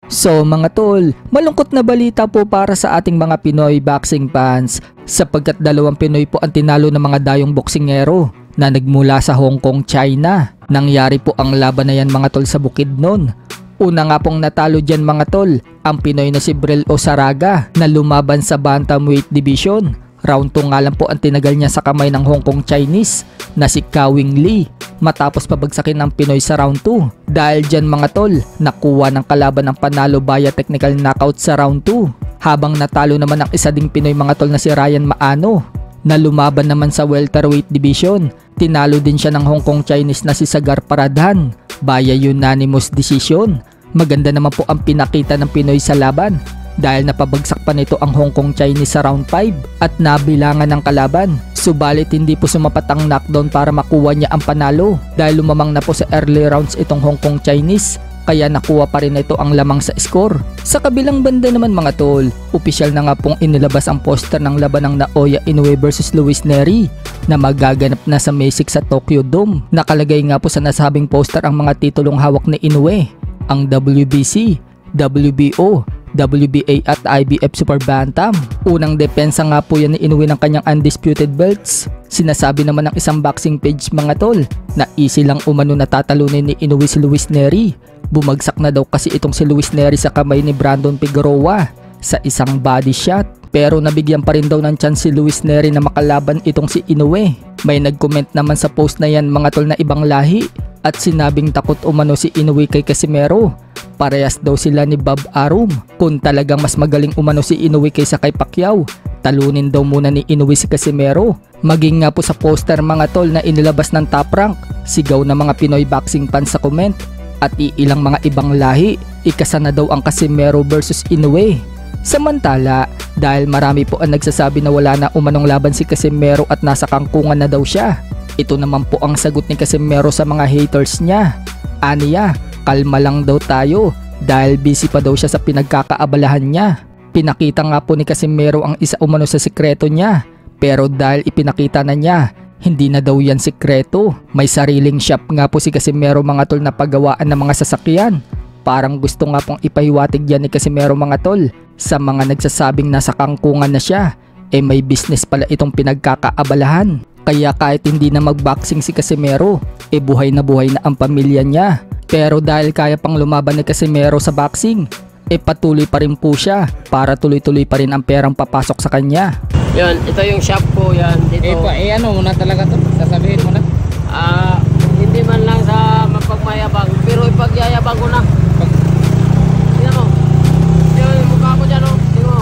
So mga tol, malungkot na balita po para sa ating mga Pinoy boxing fans sapagkat 2 Pinoy po ang tinalo ng mga dayong boksingero na nagmula sa Hong Kong, China. Nangyari po ang laban na yan mga tol sa Bukidnon. Una nga pong natalo dyan mga tol, ang Pinoy na si Brel Osaraga na lumaban sa Bantamweight Division. Round 2 nga lang po ang tinagal niya sa kamay ng Hong Kong Chinese na si Kawing Lee matapos pabagsakin ng Pinoy sa round 2. Dahil dyan mga tol, nakuha ng kalaban ng panalo via technical knockout sa round 2. Habang natalo naman ang isa ding Pinoy mga tol na si Ryan Maano na lumaban naman sa welterweight division. Tinalo din siya ng Hong Kong Chinese na si Sagar Paradhan via unanimous decision. Maganda naman po ang pinakita ng Pinoy sa laban dahil napabagsak pa nito ang Hong Kong Chinese sa round 5 at nabilangan ng kalaban. Subalit hindi po sumapat ang knockdown para makuha niya ang panalo dahil lumamang na po sa early rounds itong Hong Kong Chinese, kaya nakuha pa rin ito ang lamang sa score. Sa kabilang banda naman mga tol, opisyal na nga pong inilabas ang poster ng laban ng Naoya Inoue vs Luis Nery na magaganap na sa May 6 sa Tokyo Dome. Nakalagay nga po sa nasabing poster ang mga titulong hawak ni Inoue, ang WBC, WBO, WBA at IBF Super Bantam. Unang depensa nga po yan ni Inoue ng kanyang undisputed belts. Sinasabi naman ng isang boxing page mga tol na easy lang umano natatalunin ni Inoue si Luis Nery. Bumagsak na daw kasi itong si Luis Nery sa kamay ni Brandon Figueroa sa isang body shot. Pero nabigyan pa rin daw ng chance si Luis Nery na makalaban itong si Inoue. May nag-comment naman sa post na yan mga tol na ibang lahi at sinabing takot umano si Inoue kay Casimero. Parehas daw sila ni Bob Arum. Kung talagang mas magaling umano si Inoue kaysa kay Pacquiao, talunin daw muna ni Inoue si Casimero. Maging nga po sa poster mga tol na inilabas ng Top Rank, sigaw na mga Pinoy boxing fans sa comment at iilang mga ibang lahi, ikasa na daw ang Casimero versus Inoue. Samantala, dahil marami po ang nagsasabi na wala na umanong laban si Casimero at nasa kangkungan na daw siya, ito naman po ang sagot ni Casimero sa mga haters niya. Aniya, kalma lang daw tayo dahil busy pa daw siya sa pinagkakaabalahan niya. Pinakita nga po ni Casimero ang isa umano sa sikreto niya, pero dahil ipinakita na niya, hindi na daw yan sikreto. May sariling shop nga po si Casimero mga tol na paggawaan ng mga sasakyan. Parang gusto nga pong ipahiwatig yan ni Casimero mga tol sa mga nagsasabing nasa kangkungan na siya, may business pala itong pinagkakaabalahan. Kaya kahit hindi na magboxing si Casimero, buhay na ang pamilya niya. Pero dahil kaya pang lumaban ni Casimero sa boxing, patuloy pa rin po siya para tuloy-tuloy pa rin ang perang papasok sa kanya. Yan, ito yung shop ko yan dito. Ano mo na talaga to? Sasabihin mo na? Hindi man lang sa mapagmayabang, pero ipagyayabang ko na. Tingnan mo. Yung mukha ko dyan, oh. Tingnan mo.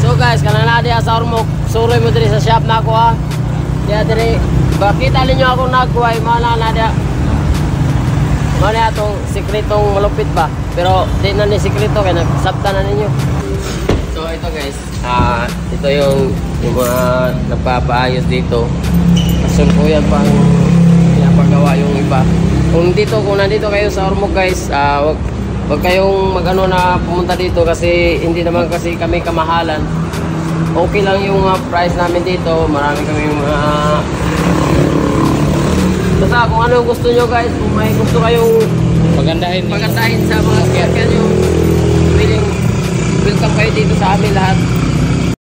So guys, kanana diya sa Ormoc, suroy mo diri sa shop na ako ha. Diya diri, bakit alin nyo ako nagkuhay, mana na diya. Mana itong sikretong malupit ba? Pero di na ni sikreto kaya nagsabta na ninyo. So ito guys, ito yung mga nagpapaayos dito. Kasun po yan pang pinapagawa yung iba. Kung nandito kayo sa Ormoc guys, wag kayong magano na pumunta dito kasi hindi naman kasi kami kamahalan. Okay lang yung price namin dito. Marami kami mga basta kung ano yung gusto nyo guys, kung may gusto kayong pagandahin sa mga sasakyan nyo, welcome kayo dito sa amin lahat.